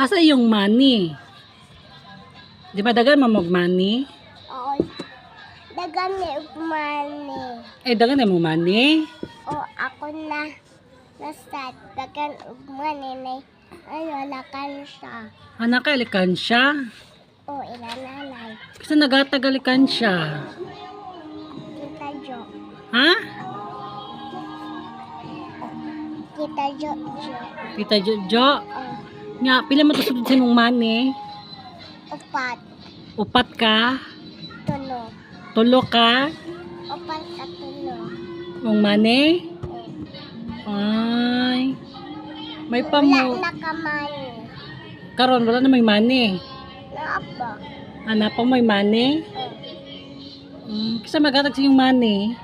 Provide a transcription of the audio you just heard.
Asa yung money? Di ba dagan mo mag-money? Oo. Dagan ni money. Dagan mo money? O ako na start dagan money na lakan siya. Nakalikan siya? O ilanalay. Kasi nagatagalikan siya. Kita Jo. Ha? Kita Jo. Kita Jojo? O Nga, pila mo to sudod sa imong money? upat. Upat ka? Tulo. Tulo ka? Upat ka tulo. Mong money? O. Ay. May Wala pamo. na ka money. Karon wala na may money. Naapa. Hanap pa may money? O. Kasi magatag sa yung money.